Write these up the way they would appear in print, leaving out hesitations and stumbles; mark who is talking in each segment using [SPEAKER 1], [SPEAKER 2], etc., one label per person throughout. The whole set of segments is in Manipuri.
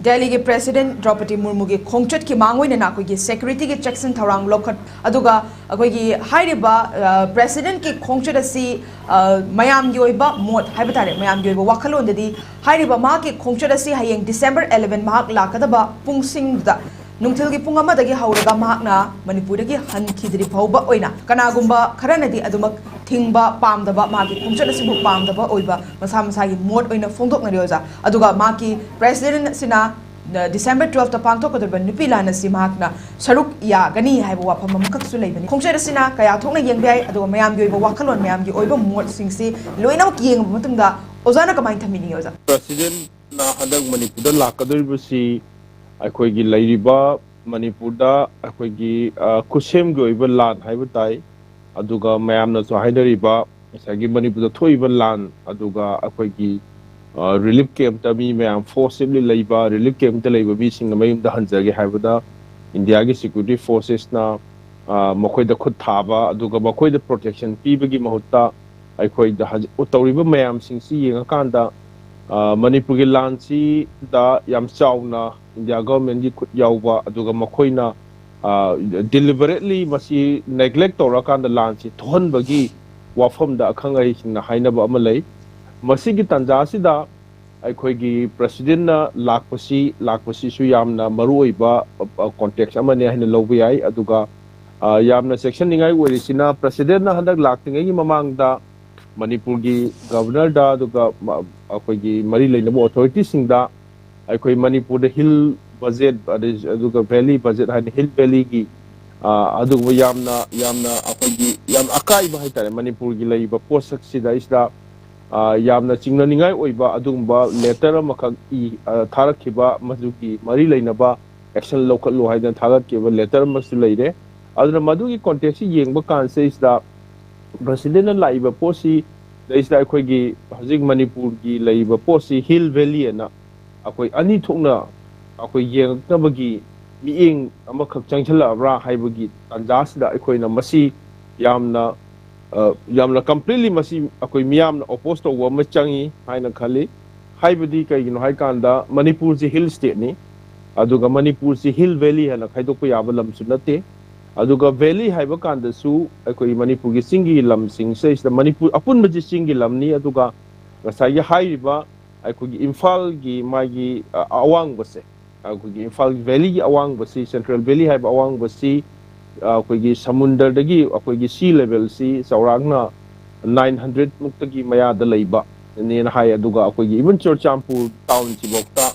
[SPEAKER 1] Delhi के President Droupadi Murmu के खोंगचट की मांग होइना कोई की security के checks and थौरांग लौखट अदुगा कोई की हाइरिबा President के खोंगचट असी मयाम की ओइबा मोट हाइबा तारे मयाम की ओइबा वाखलोंददी हाइरिबा मा के खोंगचट असी हयेंग December 11 माहक लाकदबा पुंगसिंगदा नुंगथिल की पुंग अमदगी हौरगा माहकना मणिपुरदगी हनखिद्रि फौबा ओइना कनागुंबा खरनदी अदुमक थिंगबा पामदबा मागी खोंगचट असिबु पामदबा ओइबा मसा मसागी मोट ओइना फोंदोकनरि ओजा अदुगा माकी President सिना December 12 पांथोकदबा नुपी लानसी माहकना सरुक यागनी हाइबा वाफम अमकसु लेबनी खोंगचट असिना कया थोकना येंगबयाय अदुगा मयामगी ओइबा वाखलोन मयामगी ओइबा मोट सिंगसी लोइनमक येंगब मतुंगदा ओजाना कमाइन थमिनी ओजा
[SPEAKER 2] President na hadak Manipur lakkadori अखोगी लैरिबा मणिपुरदा अखोगी खुसेम की ओइबा लान हाइबा ताई अदुगा मयामना सो हाइनरिबा सगी मणिपुरदा थोइबा लान अदुगा अखोगी रिलीफ कैंप ता मी मयाम फोर्सिबली लैबा रिलीफ कैंप ता लैबा मी सिंग मयम दा हंजगे हाइबदा इंडिया की सिक्योरिटी फोर्सेस ना मखोइदा खुद थाबा अदुगा मखोइदा प्रोटेक्शन पीबगी महुत्ता अखोइदा तौरिबा मयाम सिंगसी येंगा कांदा मणिपुर की लांसी दा याम चाउना इंडिया गवर्नमेंट की खुद याओबा अदुगा मखोइना deliberately मसी neglect तौरकांदा लांसी थोहनबगी वाफम दा अखंगाई सिंगना हाइनबा अमा लै मसी की तंजासिदा अखोगी प्रेसिडेंट ना लाकपसी सु यामना मरुओइबा कॉन्टेक्स्ट अमने हाइना लौबा याई अदुगा यामना सेक्शन निगाई ओरिसिना प्रेसिडेंट ना हंदक लाक्तिंगै की ममांगदा मणिपुर की गवर्नर दा अदुगा अखोगी मरी लेनबो अथॉरिटी सिंगदा अखोई मणिपुर हिल बजेट अदुगा वैली बजेट हाइन हिल वैली की अदुगा यामना अखोगी याम अकाइबा हाइतारे मणिपुर की लैबा पोसक सिदा इसदा यामना चिंगननिंगाई ओइबा अदुगुंबा लेटर अमखक थारखिबा मजुकी मरी लेनबा एक्शन लौखलो हाइदन थारखिबा लेटर मसु लैरे अदुना मदुगी कॉन्टेक्स्ट येंगबा कांसे इसदा प्रेसिडेंट ना लाइबा पोसी इसदा अखोगी हजिक मणिपुर की लैबा पोसी हिल वैली ना अखोई अनी थोकना अखोई येंगतबगी मिएंग अमखक चंगछलबरा हाइबगी तंजासदा अखोइना मसी यामना कंप्लीटली मसी अखोई मियामना अपोज तौबा म चंगी हाइना खाली हाइबदी कइगिनो हाइकांदा मणिपुर से हिल स्टेट नि अदुगा मणिपुर से हिल वैली हना खाइदोक याबा लमसु नते अदुगा वैली हाइबा कांदसु अखोई मणिपुर की सिंगी लम सिंग से इस मणिपुर अपुन बजी सिंगी लमनी अदुगा गसाई हाइरिबा अखोगी इम्फाल की मागी अवांग बसे अखोगी इम्फाल वैली की अवांग बसी सेंट्रल वैली हाइबा अवांग बसी अखोगी समुंदरदगी अखोगी सी लेवल सी सौरांगना 900 मुक्तगी मयादा लैबा नेन हाय अदुगा अखोगी इवन चोरचामपुर टाउन सिबोक्ता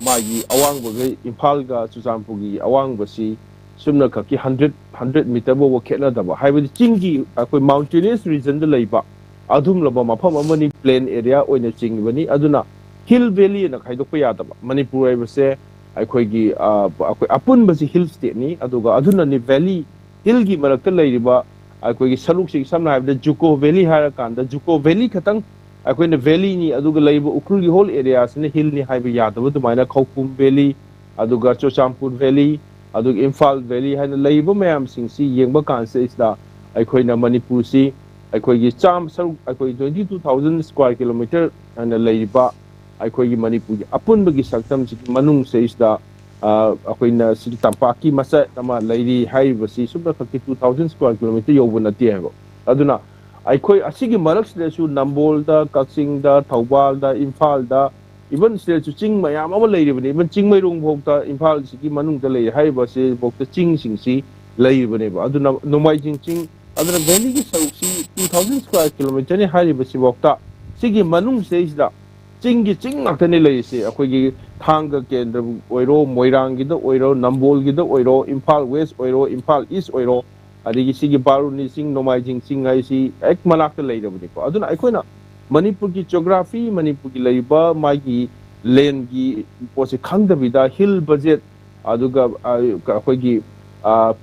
[SPEAKER 2] मागी अवांग बगे इम्फाल का चुचामपुर की अवांग बसी सुमना खकी 100 मीटर बो खेना दबा हाइबदी चिंगी अखोई माउंटेनियस रीजन द लैबा अधुम लबा मफम अमनी प्लेन एरिया ओइना चिंगबनी अदुना हिल वैली ना खाइदोक यादबा मणिपुर आइबसे अखोगी अखोई अपुन बसी हिल स्टेट नि अदुगा अदुना नि वैली हिल की मरक्ता लैरिबा अखोगी सलुक सिग समना हाइबदा जुको वैली हारा कांदा जुको वैली खतंग अखोइना वैली नि अदुगा लैबा उखुल की होल एरिया से हिल नि हाइबा यादबा दुमाइना खौपुम वैली अदुगा चोचामपुर वैली अदुगा इम्फाल वैली हाइना लैबा मयाम सिंगसी येंबा कांसे इसदा अखोइना मणिपुर सी अखोगी चाम सरुक अखोई 22,000 स्क्वायर किलोमीटर हाइना लैरिबा अखोगी मणिपुर की अपुनबगी सक्तम सी मनुंग से इसदा अखोइना सिटी तंपाकी मसा तमा लैरी हाइबसी सुबना खकी 2,000 स्क्वायर किलोमीटर योबो नते हैबो अदुना अखोई असिगी मरक्सदेसु नंबोलदा कक्सिंगदा थौबालदा इम्फालदा इवन स्टेट चिंग मयाम अमा लैरिबने इवन चिंग मैरोंग भोक्ता इम्फाल सिटी मनुंगदा लैरि हाइबसे भोक्ता चिंग सिंगसी लैरिबनेबा अदुना नोमाइजिंग चिंग अदुना वैली की सरुक्सी 2,000 स्क्वायर किलोमीटर ने हाइबसी भोक्ता सिगी मनुंग से इसदा चिंगी चिंग नाक्तने लैरिसे अखोगी थांग केंद्र ओइरो मोइरांगीदा ओइरो नंबोलगीदा ओइरो इम्फाल वेस्ट ओइरो इम्फाल ईस्ट ओइरो अदिगी सिगी बारुनी सिंग नोमाइजिंग सिंग हाइसी एक मनाक्ता लैरबनिको अदुना अखोइना मणिपुर की जियोग्राफी मणिपुर की लैबा मागी लैंड की पोसे खंगदबिदा हिल बजेट अदुगा अखोगी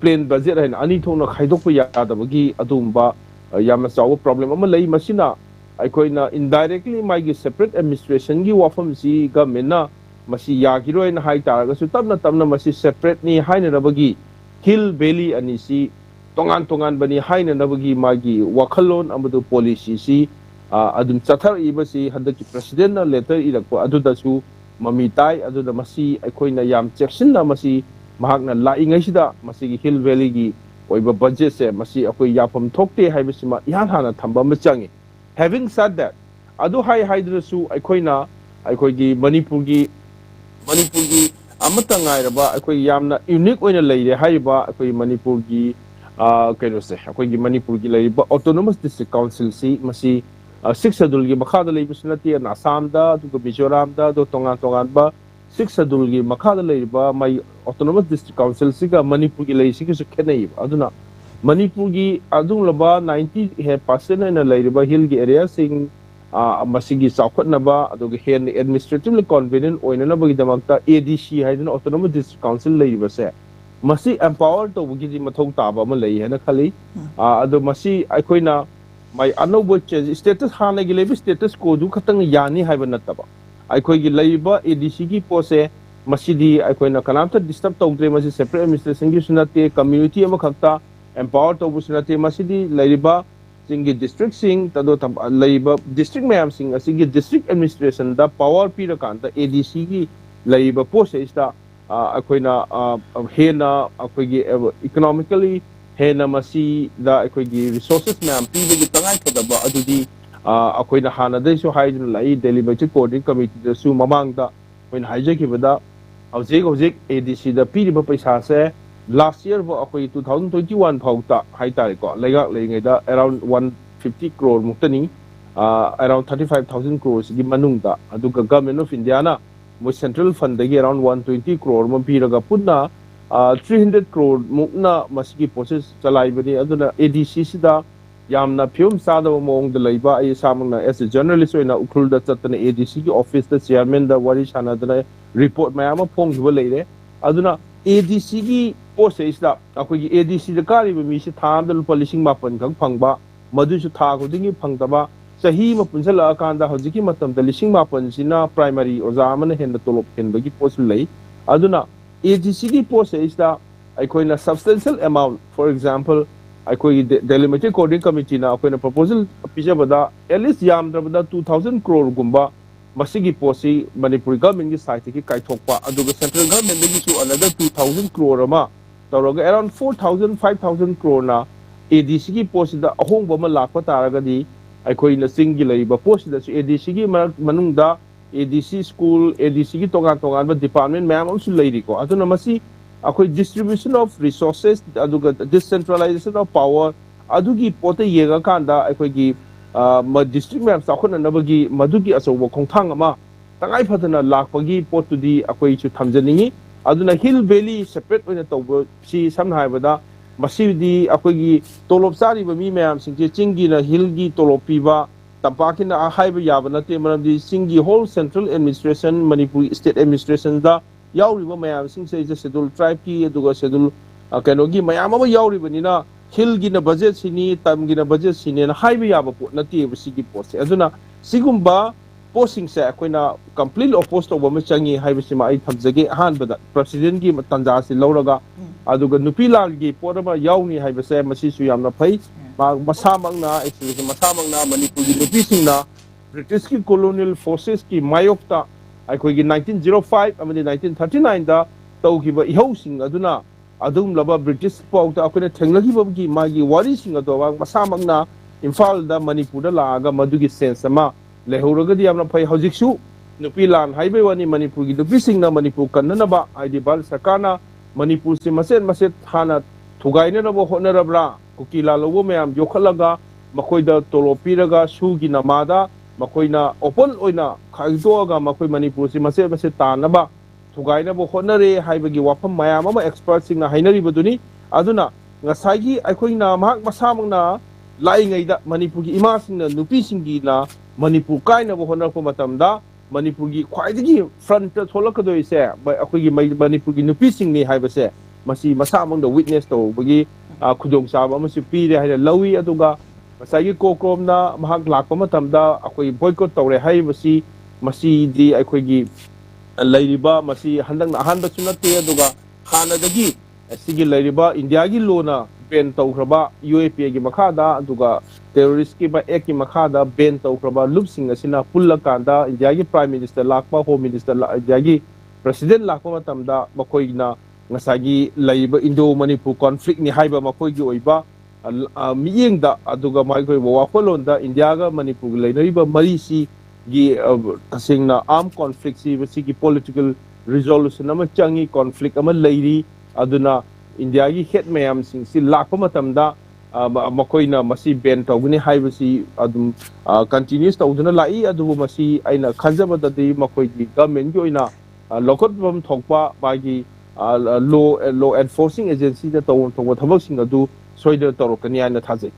[SPEAKER 2] प्लेन बजेट है अनी थोना खाइदोक यादबगी अदुंबा यामना चाव प्रॉब्लम अमा लई मसिना अखोइना इनडायरेक्टली मागी सेपरेट एडमिनिस्ट्रेशन की वाफम सी गवर्नमेंट ना मसी यागिरोइन हाइ तारगसु तबना तबना मसी सेपरेट नि हाइनरबगी हिल वैली अनि सी तोंगान बनी हाइनरबगी मागी वखलोन अमदु पॉलिसी सी अदुम चथर इबसी हदकी प्रेसिडेंट ना letter इरको अदुदसु mami tai aduda masi aikoina yam cheksinna masi mahakna laingaisida masi hill valley gi oiba budget se masi akoi yapam thokte haibisima ihan hana thamba machangi. Having said that, adu hai haidrasu aikoina aikoi gi Manipur gi amata ngairaba akoi yamna unique oina leire haiba akoi Manipur gi kaino se akoi gi Manipur gi leiba autonomous district council si masi 6 schedule gi makhada leibisna ti na Assam da du Mizoram da do tongan ba 6 schedule gi makhada leiba mai autonomous district council siga Manipur gi lei siga su khenai aduna Manipur gi adung laba 90% na leiba hill gi area sing masigi sakhotna ba aduga hen administratively convenient oina na bagi damakta ADC haidna autonomous district council leiba se masi empower to bugi ji mathong taba ma lei hena khali adu masi aikoina mai anobo status hana gi leiba status ko du khatang yani haiba nataba aikoi gi leiba ADC gi pose masidi aikoina kanamta disturb tawdre masi separate administration gi sunate community ama khakta empower to bu sunate masidi leiba singi district sing tado leiba district mayam sing asigi district administration da power pira kan da ADC gi leiba pose ista aikoina hena akoi gi economically hena masi da akoi gi resources mayam piba gi tangai khadaba adudi akoina hana dai so haidun lai deliberative coordinating committee da su mamang da when haije ki bada hojik ADC da piri ba paisa se last year bo akoi 2021 phauta haitare ko lega lengai da around 150 crore muktani around 35,000 crores gi manung da aduga government of India na mo central fund da gi around 120 crore mo piraga punna 300 crore mukna masigi process chalai bani aduna ADC sida yamna film sada mong da leiba ai samang na as a journalist oina ukhul da chatna ADC gi office da chairman da wari chana da report mayama phong hiba leire aduna ADC gi post isda akoi gi ADC da kari ba mi si tham da lupa lising mapan khang phangba madu su tha ko dingi phangdaba sahi ma punsala kan da hojiki matam da lising mapan sina primary oza man hen da tolop hen bagi post lei aduna ADC gi post isda aikoi na substantial amount for example aikoi delimited coordinating committee na akoi na proposal pija bada at least yam da bada 2000 crore gumba masigi posi Manipur government gi site ki kai thokpa aduga central government gi su another 2000 crore ma tawraga around 4000 5000 crore na ADC gi posi da ahong ba ma lakpa taraga di aikoi na singi leiba posi da su ADC gi manung da ADC school ADC gi tongan ba department ma'am su leiri ko aduna masi akoi distribution of resources aduga decentralization of power adugi pote yega kanda akoi gi ma district ma'am sakhona nabagi madugi asobo khongthang ama tangai phadana lakpagi potudi akoi chu thamjaningi aduna hill valley separate oina tawbo si samna haibada masidi akoi gi tolop sari ba mi ma'am singje chingi na hill gi tolop piba tampakina haiba yaba nate manamdi singi whole central administration Manipur state administration da yauriba mayam singse schedule tribe ki aduga schedule kanogi mayam ama yauribanina hill gi na budget sini tam gi na budget sini na haiba yaba po nati sigi post aduna sigumba posting se akoina completely opposed over ma changi haiba sima ai thamjage han bada president gi tanja si lauraga aduga Nupi lal gi porama yauni haiba se masi su yamna phai masamang na actually masamang na Manipur gi Nupi singna British ki colonial forces ki mayokta aikoi gi 1905 amadi 1939 da taukiba ihau sing aduna adum laba British pauta akoina thenglagi babgi magi wari sing adwa masamang na Imphal da Manipur da laaga madugi sense ama lehoraga di amna phai hojiksu Nupi lan haibe wani Manipur gi Nupi singna Manipur kannana ba aidi bal sakana Manipur si maset hana thugaina na bo honarabra kukila lobo mayam yokhalaga makoida tolopiraga sugi namada makoina open oina khaidoga makoi Manipur si maset tanaba thugaina bo honare haibagi wafam mayam ama expert singna hainari baduni aduna ngasagi aikoina mahak masamangna laingaida Manipur gi ima singna Nupi singi na Manipur kaina bo honar ko matamda Manipur gi khwaidagi front tholakadoi se akoigi Manipur gi Nupi singni haibase masi masamang da witness to bagi khudong saba amasi pire haida lawi aduga masagi kokrom na mahak lakpa matamda akoi boycott tawre hai masi di akoi gi lairiba masi handang na ahanba sunate aduga hanadagi sigi lairiba India gi lona ben tawkraba UAP gi makhada aduga terrorist ki ba ek ki makhada ben tawkraba lupsing asina pulla kanda India gi prime minister lakpa home minister India gi president lakpa matamda makoina ngasagi laiba Indo Manipur conflict ni haiba makoi gi oiba miyengda aduga mai koi wa kolonda India ga Manipur lainariba marisi gi tasingna armed conflict si gi political resolution ama changi conflict ama lairi aduna India gi head mayam sing si lakpa matamda makoina masi ben tawguni haibasi adum continuous tawduna lai adu masi aina khanjaba dadi makoi gi government gi oina lokot bam thokpa bagi law enforcing agency da tawon tawba thabak sing adu soida tawrokani aina thajai